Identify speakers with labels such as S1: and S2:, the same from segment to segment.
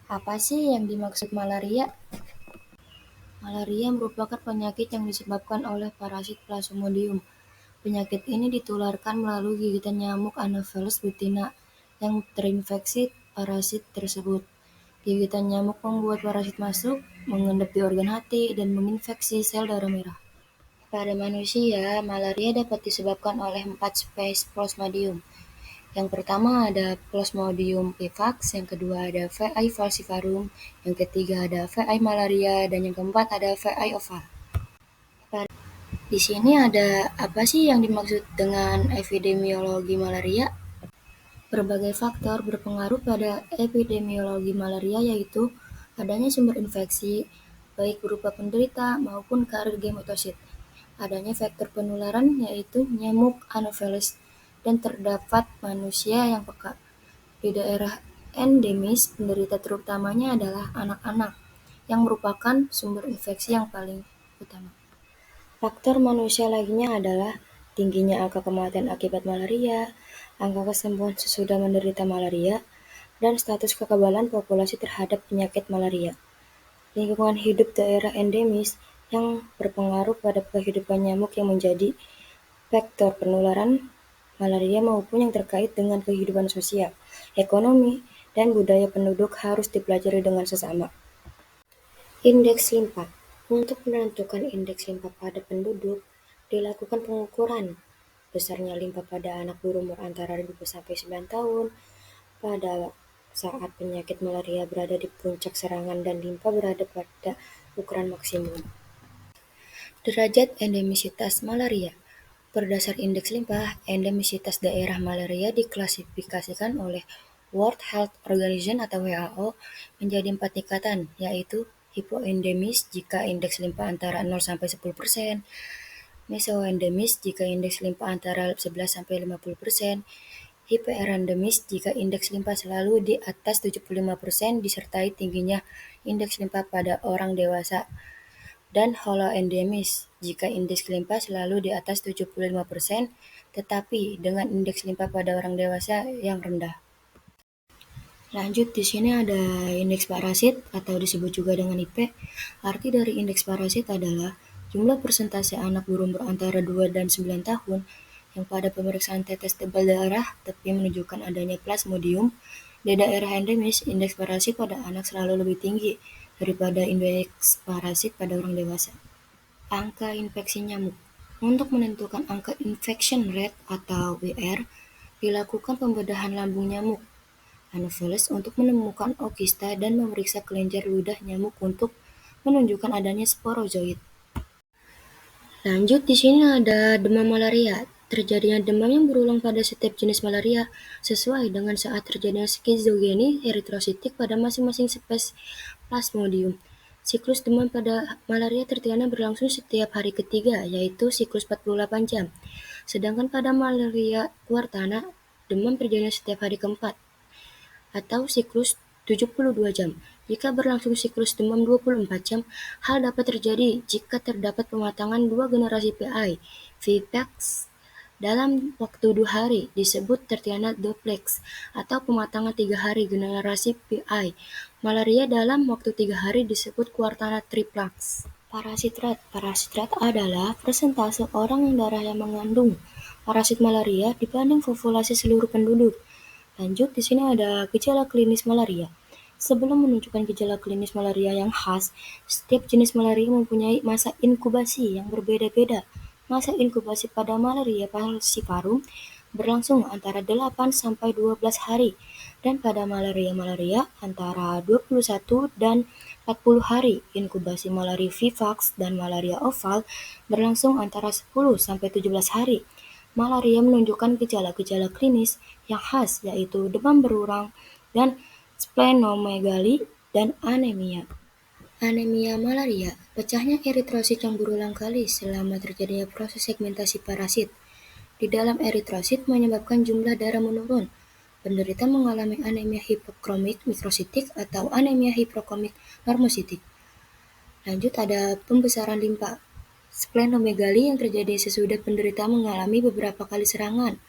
S1: Apa sih yang dimaksud malaria? Malaria merupakan penyakit yang disebabkan oleh parasit Plasmodium. Penyakit ini ditularkan melalui gigitan nyamuk Anopheles butina yang terinfeksi parasit tersebut. Gigitan nyamuk membuat parasit masuk, mengendap di organ hati, dan menginfeksi sel darah merah. Pada manusia, malaria dapat disebabkan oleh 4 spesies Plasmodium. Yang pertama ada Plasmodium vivax, yang kedua ada VI falciparum, yang ketiga ada VI malaria, dan yang keempat ada VI oval. Di sini ada apa sih yang dimaksud dengan epidemiologi malaria? Berbagai faktor berpengaruh pada epidemiologi malaria, yaitu adanya sumber infeksi, baik berupa penderita maupun karir gematosid, adanya vektor penularan yaitu nyamuk Anopheles, dan terdapat manusia yang peka. Di daerah endemis, penderita terutamanya adalah anak-anak, yang merupakan sumber infeksi yang paling utama. Faktor manusia lainnya adalah tingginya angka kematian akibat malaria, angka kesembuhan sesudah menderita malaria, dan status kekebalan populasi terhadap penyakit malaria. Lingkungan hidup daerah endemis yang berpengaruh pada kehidupan nyamuk yang menjadi vektor penularan malaria maupun yang terkait dengan kehidupan sosial, ekonomi, dan budaya penduduk harus dipelajari dengan sesama. Indeks limpa. Untuk menentukan indeks limpa pada penduduk, dilakukan pengukuran besarnya limpa pada anak berumur antara 2-9 tahun pada saat penyakit malaria berada di puncak serangan dan limpa berada pada ukuran maksimum. Derajat endemisitas malaria. Berdasar indeks limpa, endemisitas daerah malaria diklasifikasikan oleh World Health Organization atau WHO menjadi 4 tingkatan, yaitu hipoendemis jika indeks limpa antara 0-10%, mesoendemis jika indeks limpa antara 11-50%, hiperendemis jika indeks limpa selalu di atas 75% disertai tingginya indeks limpa pada orang dewasa, dan holoendemis jika indeks limpa selalu di atas 75% tetapi dengan indeks limpa pada orang dewasa yang rendah. Lanjut, di sini ada indeks parasit atau disebut juga dengan IP. Arti dari indeks parasit adalah jumlah persentase anak berumur antara 2 dan 9 tahun yang pada pemeriksaan tetes tebal darah tapi menunjukkan adanya plasmodium. Di daerah endemis, indeks parasit pada anak selalu lebih tinggi daripada indeks parasit pada orang dewasa. Angka infeksi nyamuk. Untuk menentukan angka infection rate atau WR, dilakukan pembedahan lambung nyamuk Anopheles untuk menemukan okista dan memeriksa kelenjar ludah nyamuk untuk menunjukkan adanya sporozoid. Lanjut, di sini ada demam malaria. Terjadinya demam yang berulang pada setiap jenis malaria sesuai dengan saat terjadinya skizofrenia eritrositik pada masing-masing spesies Plasmodium. Siklus demam pada malaria tertiana berlangsung setiap hari ketiga, yaitu siklus 48 jam. Sedangkan pada malaria kuartana, demam terjadi setiap hari keempat, atau siklus 72 jam. Jika berlangsung siklus demam 24 jam, hal dapat terjadi jika terdapat pematangan 2 generasi PI, VPAX, dalam waktu 2 hari, disebut tertiana duplex, atau pematangan 3 hari generasi PI. Malaria dalam waktu 3 hari disebut kuartana triplex. Parasit rate. Parasit rate adalah persentase orang yang darahnya mengandung parasit malaria dibanding populasi seluruh penduduk. Lanjut, di sini ada gejala klinis malaria. Sebelum menunjukkan gejala klinis malaria yang khas, setiap jenis malaria mempunyai masa inkubasi yang berbeda-beda. Masa inkubasi pada malaria falciparum berlangsung antara 8-12 hari, dan pada malaria antara 21 dan 40 hari. Inkubasi malaria vivax dan malaria oval berlangsung antara 10-17 hari. Malaria menunjukkan gejala-gejala klinis yang khas, yaitu demam berulang dan splenomegali dan anemia. Anemia malaria, pecahnya eritrosit yang berulang kali selama terjadinya proses segmentasi parasit di dalam eritrosit menyebabkan jumlah darah menurun. Penderita mengalami anemia hipokromik mikrositik atau anemia hipokromik normositik. Lanjut, ada pembesaran limpa. Splenomegali yang terjadi sesudah penderita mengalami beberapa kali serangan.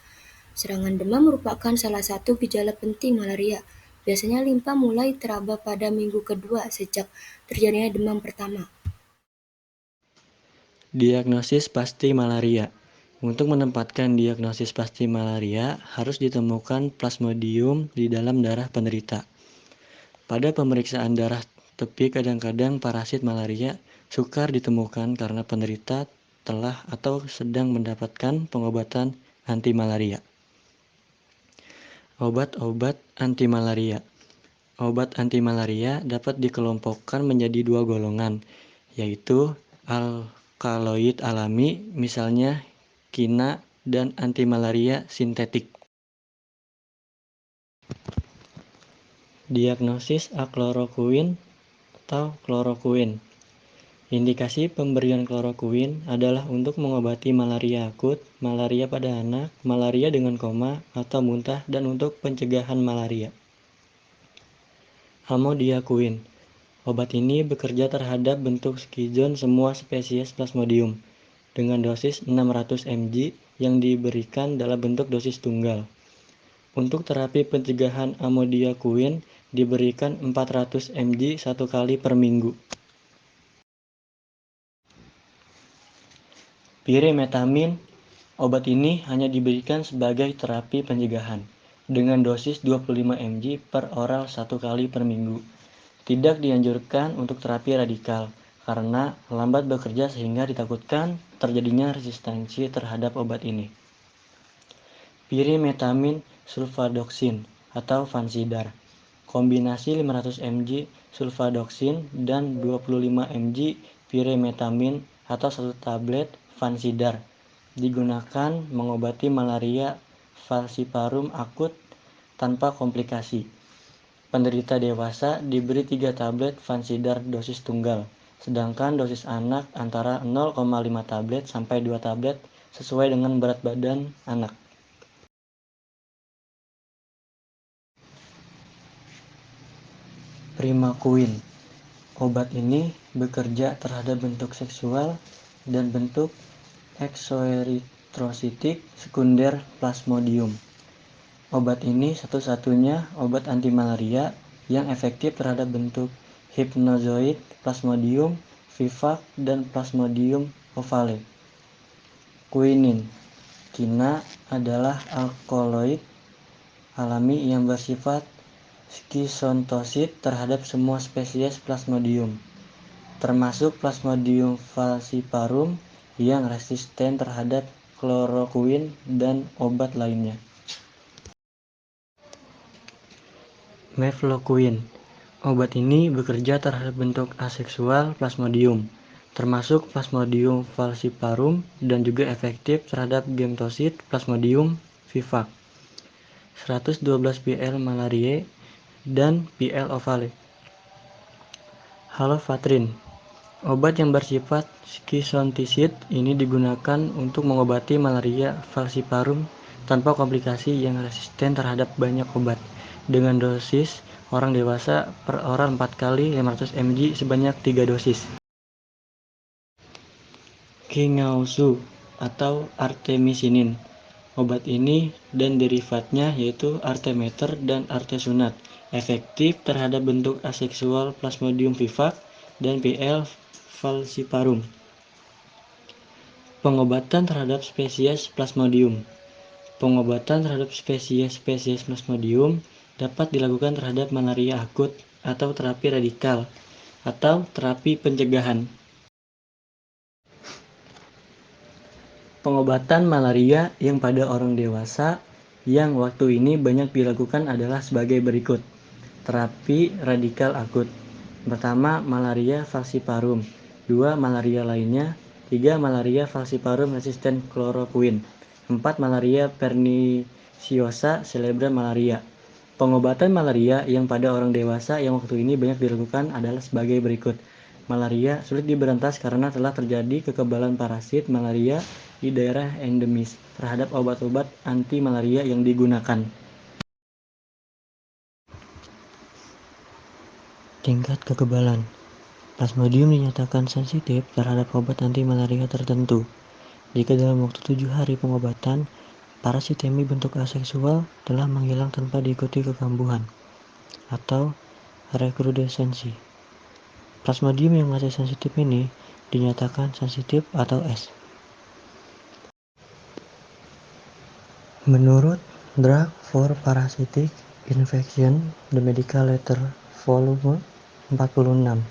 S1: Serangan demam merupakan salah satu gejala penting malaria. Biasanya limpa mulai teraba pada minggu kedua sejak terjadinya demam pertama.
S2: Diagnosis pasti malaria. Untuk menempatkan diagnosis pasti malaria, harus ditemukan plasmodium di dalam darah penderita. Pada pemeriksaan darah tepi kadang-kadang parasit malaria sukar ditemukan karena penderita telah atau sedang mendapatkan pengobatan anti malaria. Obat-obat anti malaria. Obat anti malaria dapat dikelompokkan menjadi dua golongan, yaitu alkaloid alami, misalnya kina, dan anti malaria sintetik. Diagnosis aklorokuin atau klorokuin. Indikasi pemberian klorokuin adalah untuk mengobati malaria akut, malaria pada anak, malaria dengan koma atau muntah, dan untuk pencegahan malaria. Amodiakuin. Obat ini bekerja terhadap bentuk skizon semua spesies Plasmodium dengan dosis 600 mg yang diberikan dalam bentuk dosis tunggal. Untuk terapi pencegahan amodiakuin diberikan 400 mg 1 kali per minggu. Pirimetamin. Obat ini hanya diberikan sebagai terapi pencegahan dengan dosis 25 mg per oral 1 kali per minggu. Tidak dianjurkan untuk terapi radikal karena lambat bekerja sehingga ditakutkan terjadinya resistensi terhadap obat ini. Pirimetamin sulfadoksin atau Fansidar. Kombinasi 500 mg sulfadoksin dan 25 mg pirimetamin atau 1 tablet Fansidar digunakan mengobati malaria falciparum akut tanpa komplikasi. Penderita dewasa diberi 3 tablet Fansidar dosis tunggal, sedangkan dosis anak antara 0,5 tablet sampai 2 tablet sesuai dengan berat badan anak. Primaquine. Obat ini bekerja terhadap bentuk seksual dan bentuk eksoeritrositik sekunder Plasmodium. Obat ini satu-satunya obat anti malaria yang efektif terhadap bentuk hypnozoid Plasmodium vivax dan Plasmodium ovale. Quinin. Kina adalah alkaloid alami yang bersifat skizontosid terhadap semua spesies Plasmodium, termasuk Plasmodium falciparum yang resisten terhadap klorokuin dan obat lainnya. Mefloquine. Obat ini bekerja terhadap bentuk aseksual Plasmodium, termasuk Plasmodium falciparum dan juga efektif terhadap gemtosid Plasmodium vivax. 112 pl malariae dan pl ovale. Halofatrin. Obat yang bersifat skizontisid ini digunakan untuk mengobati malaria falciparum tanpa komplikasi yang resisten terhadap banyak obat dengan dosis orang dewasa per oral 4 kali 500 mg sebanyak 3 dosis. Kingausu atau artemisinin. Obat ini dan derivatnya yaitu artemeter dan artesunat efektif terhadap bentuk aseksual Plasmodium vivax dan PL falciparum. Pengobatan terhadap spesies Plasmodium. Pengobatan terhadap spesies Plasmodium dapat dilakukan terhadap malaria akut atau terapi radikal atau terapi pencegahan. Pengobatan malaria yang pada orang dewasa yang waktu ini banyak dilakukan adalah sebagai berikut. Terapi radikal akut. Pertama, malaria falciparum. 2, malaria lainnya. 3, malaria falciparum resisten klorokuin. 4, malaria perniciosa cerebral malaria. Pengobatan malaria yang pada orang dewasa yang waktu ini banyak dilakukan adalah sebagai berikut. Malaria sulit diberantas karena telah terjadi kekebalan parasit malaria di daerah endemis terhadap obat-obat anti malaria yang digunakan. Tingkat kekebalan. Plasmodium dinyatakan sensitif terhadap obat anti malaria tertentu. Jika dalam waktu 7 hari pengobatan, parasitemi bentuk aseksual telah menghilang tanpa diikuti kekambuhan. atau rekrudescensi. Plasmodium yang masih sensitif ini dinyatakan sensitif atau S. Menurut Drug for Parasitic Infection, The Medical Letter Volume 46,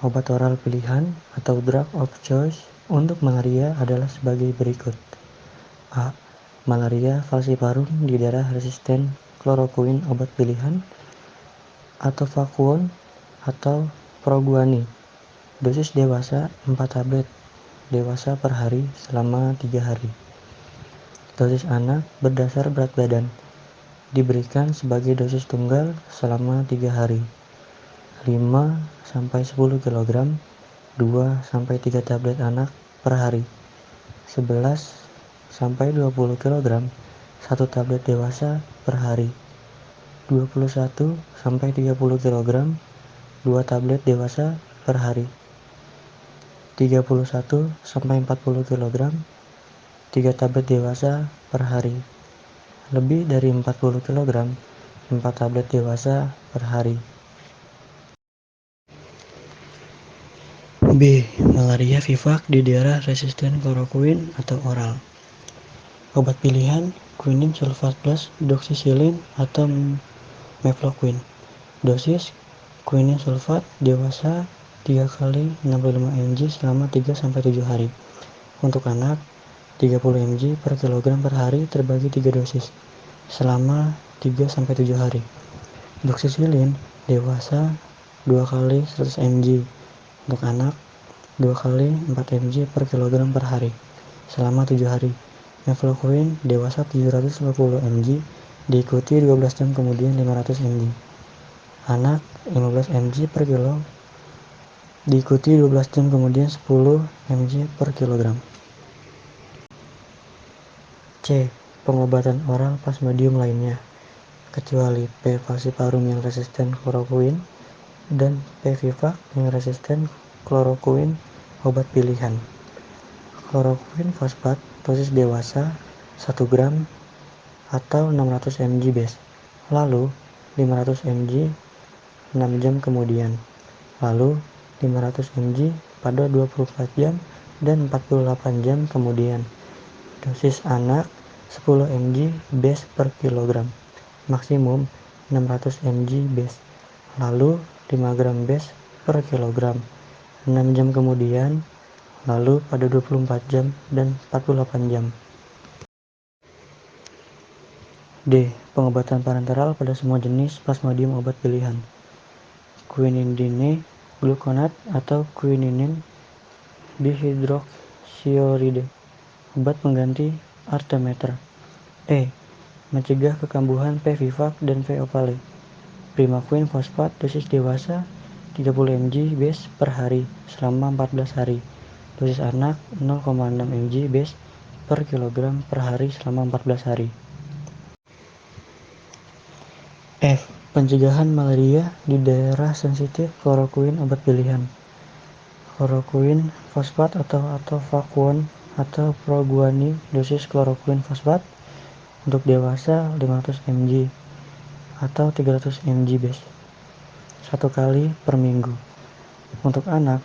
S2: obat oral pilihan atau drug of choice untuk malaria adalah sebagai berikut. A. Malaria falciparum di daerah resisten klorokuin obat pilihan atau vakuon atau proguanil. Dosis dewasa 4 tablet dewasa per hari selama 3 hari. Dosis anak berdasar berat badan diberikan sebagai dosis tunggal selama 3 hari. 5-10 kg 2-3 tablet anak per hari. 11-20 kg 1 tablet dewasa per hari. 21-30 kg 2 tablet dewasa per hari. 31-40 kg 3 tablet dewasa per hari. Lebih dari 40 kg 4 tablet dewasa per hari. B. Malaria vivax di daerah resisten klorokuin atau oral. Obat pilihan quinine sulfat plus doxycycline atau mefloquine. Dosis quinine sulfat dewasa 3 kali 65 mg selama 3-7 hari. Untuk anak 30 mg per kilogram per hari terbagi 3 dosis selama 3-7 hari. Doxycycline dewasa 2 kali 100 mg. Untuk anak 2 kali 4 mg per kilogram per hari selama 7 hari. Mefloquine dewasa 750 mg diikuti 12 jam kemudian 500 mg. Anak 15 mg per kilo diikuti 12 jam kemudian 10 mg per kilogram. C. Pengobatan oral plasmodium lainnya, kecuali P. falciparum yang resisten klorokuin dan P. vivax yang resisten klorokuin obat pilihan. Klorokuin fosfat dosis dewasa 1 gram atau 600 mg base, lalu 500 mg 6 jam kemudian, lalu 500 mg pada 24 jam dan 48 jam kemudian. Dosis anak 10 mg base per kilogram, maksimum 600 mg base, lalu 5 gram base per kilogram, 6 jam kemudian, lalu pada 24 jam dan 48 jam. D. Pengobatan parenteral pada semua jenis plasmodium obat pilihan. Quinidine gluconate atau quinine dihidroksiuride, obat pengganti artemether. E. Mencegah kekambuhan P. vivax dan P. ovale. Primaquine fosfat dosis dewasa 30 mg base per hari selama 14 hari. Dosis anak 0,6 mg base per kilogram per hari selama 14 hari. F. Pencegahan malaria di daerah sensitif klorokuin obat pilihan. Klorokuin fosfat atau vakuon atau proguanil dosis klorokuin fosfat untuk dewasa 500 mg atau 300 mg base 1 kali per minggu. Untuk anak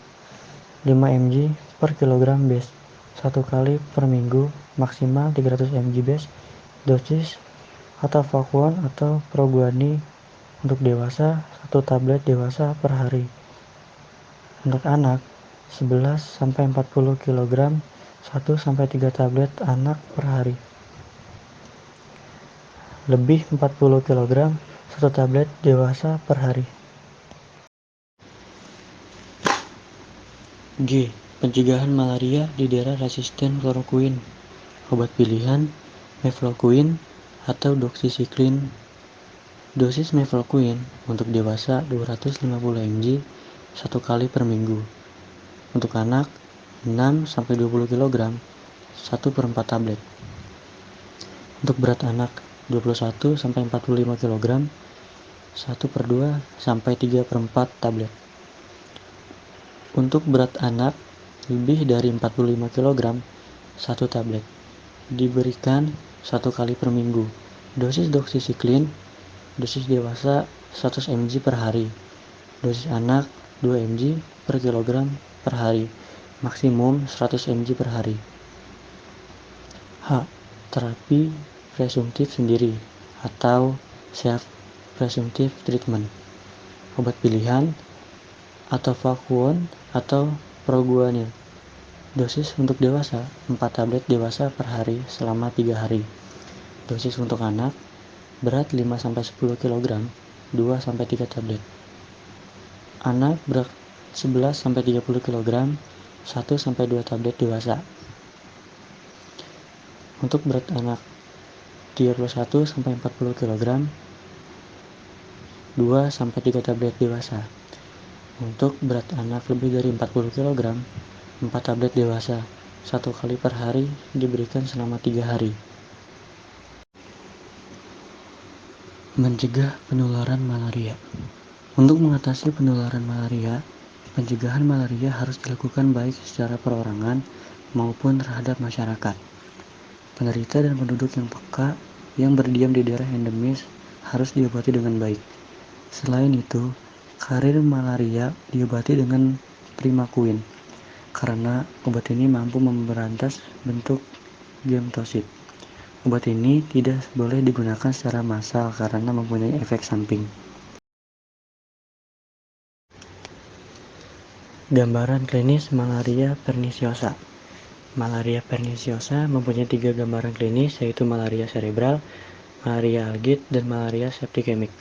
S2: 5 mg per kilogram base 1 kali per minggu, maksimal 300 mg base dosis atau vakuon atau proguanil untuk dewasa 1 tablet dewasa per hari. Untuk anak 11-40 kg 1-3 tablet anak per hari. Lebih 40 kg 1 tablet dewasa per hari. G. Pencegahan malaria di daerah resisten klorokuin obat pilihan mefloquine atau doxycycline. Dosis mefloquine untuk dewasa 250 mg 1 kali per minggu. Untuk anak 6-20 kg 1/4 tablet. Untuk berat anak 21-45 kg 1/2-3/4 tablet. Untuk berat anak lebih dari 45 kg 1 tablet. Diberikan 1 kali per minggu. Dosis doxycycline dosis dewasa 100 mg per hari. Dosis anak 2 mg per kilogram per hari. Maksimum 100 mg per hari. H. Terapi presumptif sendiri atau self-presumptive treatment. Obat pilihan atau Atovaquone atau Proguanil. Dosis untuk dewasa 4 tablet dewasa per hari selama 3 hari. Dosis untuk anak berat 5-10 kg 2-3 tablet. Anak berat 11-30 kg 1-2 tablet dewasa. Untuk berat anak 31-40 kg 2-3 tablet dewasa. Untuk berat anak lebih dari 40 kg 4 tablet dewasa 1 kali per hari diberikan selama 3 hari. Mencegah penularan malaria. Untuk mengatasi penularan malaria, pencegahan malaria harus dilakukan baik secara perorangan maupun terhadap masyarakat. Penderita dan penduduk yang peka yang berdiam di daerah endemis harus diobati dengan baik. Selain itu, karir malaria diobati dengan primaquine karena obat ini mampu memberantas bentuk gemtosit. Obat ini tidak boleh digunakan secara massal karena mempunyai efek samping. Gambaran klinis malaria perniciosa. Malaria perniciosa mempunyai 3 gambaran klinis, yaitu malaria cerebral, malaria algid, dan malaria septikemik.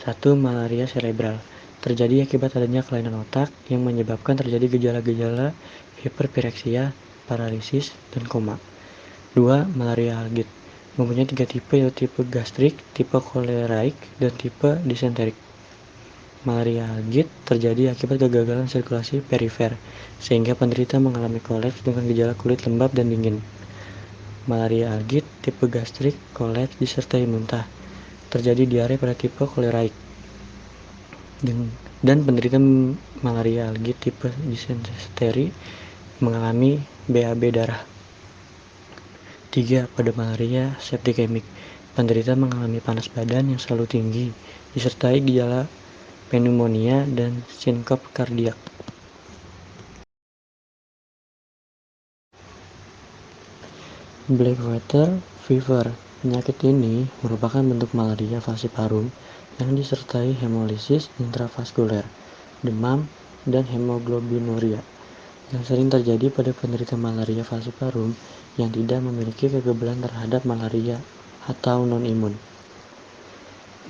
S2: 1. Malaria cerebral terjadi akibat adanya kelainan otak yang menyebabkan terjadi gejala-gejala hiperpireksia, paralisis, dan koma. 2. Malaria algid mempunyai 3 tipe, yaitu tipe gastrik, tipe koleraik, dan tipe disenterik. Malaria algid terjadi akibat kegagalan sirkulasi perifer, sehingga penderita mengalami kolaps dengan gejala kulit lembab dan dingin. Malaria algid tipe gastrik, kolaps disertai muntah. Terjadi diare pada tipe koleraik. Dan penderita malaria algid tipe disenteri mengalami BAB darah. 3. Pada malaria septikemik, penderita mengalami panas badan yang selalu tinggi, disertai gejala pneumonia dan sinkop kardiak. Blackwater fever. Penyakit ini merupakan bentuk malaria falciparum yang disertai hemolisis intravaskuler, demam, dan hemoglobinuria, yang sering terjadi pada penderita malaria falciparum yang tidak memiliki kekebalan terhadap malaria atau non-imun.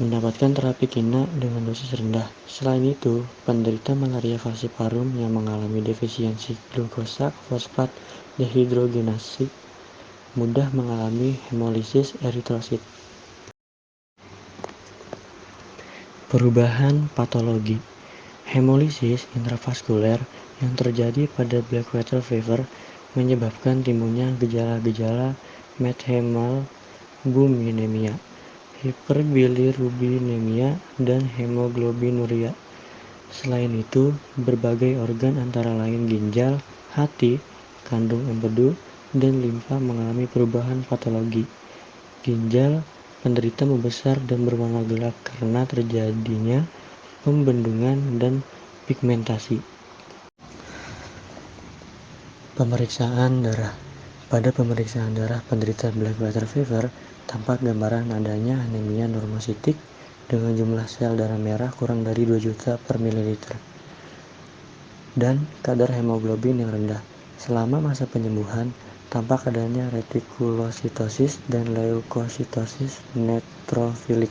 S2: Mendapatkan terapi kina dengan dosis rendah. Selain itu, penderita malaria falciparum yang mengalami defisiensi glukosa fosfat dehidrogenase mudah mengalami hemolisis eritrosit. Perubahan patologi. Hemolisis intravaskuler yang terjadi pada Blackwater fever menyebabkan timbulnya gejala-gejala methemoglobinemia, hiperbilirubinemia, dan hemoglobinuria. Selain itu, berbagai organ antara lain ginjal, hati, kandung empedu, dan limfa mengalami perubahan patologi. Ginjal penderita membesar dan berwarna gelap karena terjadinya pembendungan dan pigmentasi. Pemeriksaan darah. Pada pemeriksaan darah penderita Blackwater fever, tampak gambaran adanya anemia normositik dengan jumlah sel darah merah kurang dari 2 juta per mililiter dan kadar hemoglobin yang rendah. Selama masa penyembuhan, tampak adanya retikulositosis dan leukositosis neutrofilik.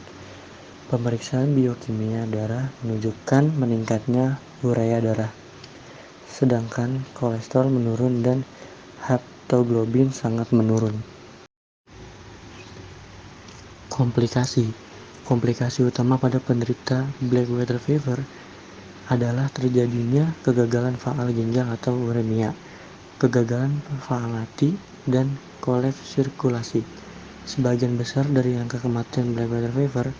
S2: Pemeriksaan biokimia darah menunjukkan meningkatnya urea darah, sedangkan kolesterol menurun dan haptoglobin sangat menurun. Komplikasi. Komplikasi utama pada penderita Blackwater fever adalah terjadinya kegagalan faal ginjal atau uremia, kegagalan faal hati, dan kolaps sirkulasi. Sebagian besar dari angka kematian Blackwater fever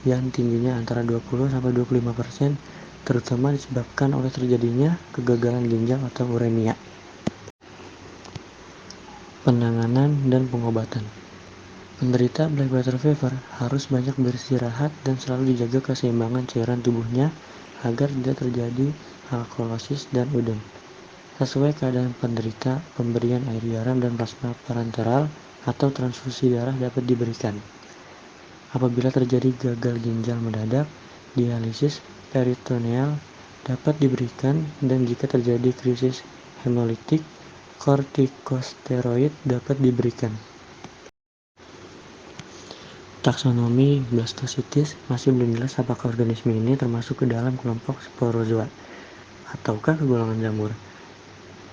S2: yang tingginya antara 20-25%, terutama disebabkan oleh terjadinya kegagalan ginjal atau uremia. Penanganan dan pengobatan. Penderita black water fever harus banyak beristirahat dan selalu dijaga keseimbangan cairan tubuhnya agar tidak terjadi alkalosis dan udem. Sesuai keadaan penderita, pemberian air garam dan plasma parenteral atau transfusi darah dapat diberikan. Apabila terjadi gagal ginjal mendadak, dialisis peritoneal dapat diberikan dan jika terjadi krisis hemolitik, kortikosteroid dapat diberikan. Taksonomi blastositis masih belum jelas apakah organisme ini termasuk ke dalam kelompok sporozoa ataukah ke golongan jamur.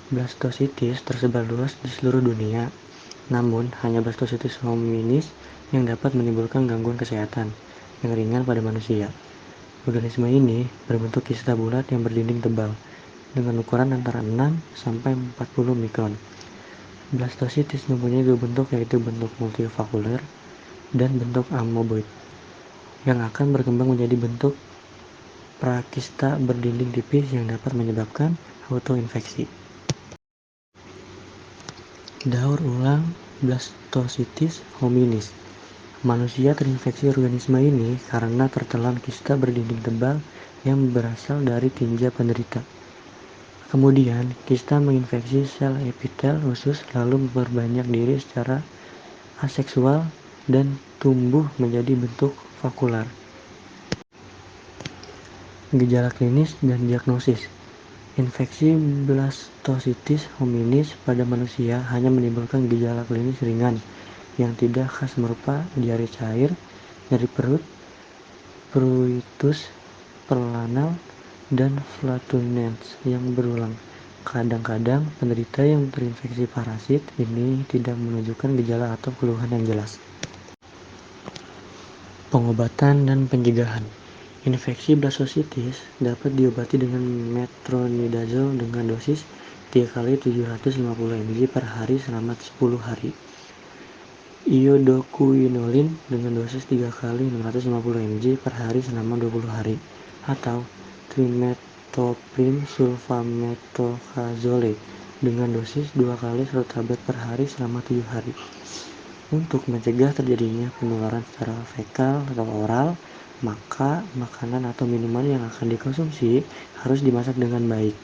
S2: Blastositis tersebar luas di seluruh dunia, namun hanya blastositis hominis yang dapat menimbulkan gangguan kesehatan yang ringan pada manusia. Organisme ini berbentuk kista bulat yang berdinding tebal, dengan ukuran antara 6 sampai 40 mikron. Blastositis mempunyai dua bentuk, yaitu bentuk multivakuler dan bentuk amoeboid, yang akan berkembang menjadi bentuk prakista berdinding tipis yang dapat menyebabkan autoinfeksi. Daur ulang blastositis hominis. Manusia terinfeksi organisme ini karena tertelan kista berdinding tebal yang berasal dari tinja penderita. Kemudian, kista menginfeksi sel epitel usus lalu memperbanyak diri secara aseksual dan tumbuh menjadi bentuk vakular. Gejala klinis dan diagnosis. Infeksi blastositis hominis pada manusia hanya menimbulkan gejala klinis ringan yang tidak khas berupa diare cair, nyeri perut, pruritus perlanal, dan flatulence yang berulang. Kadang-kadang penderita yang terinfeksi parasit ini tidak menunjukkan gejala atau keluhan yang jelas. Pengobatan dan pencegahan. Infeksi blastositis dapat diobati dengan metronidazole dengan dosis 3 kali 750 mg per hari selama 10 hari. Iodoquinolin dengan dosis 3 kali 650 mg per hari selama 20 hari. Atau trimethoprim sulfamethoxazole dengan dosis 2 kali 1 tablet per hari selama 7 hari. Untuk mencegah terjadinya penularan secara fekal atau oral, maka makanan atau minuman yang akan dikonsumsi harus dimasak dengan baik.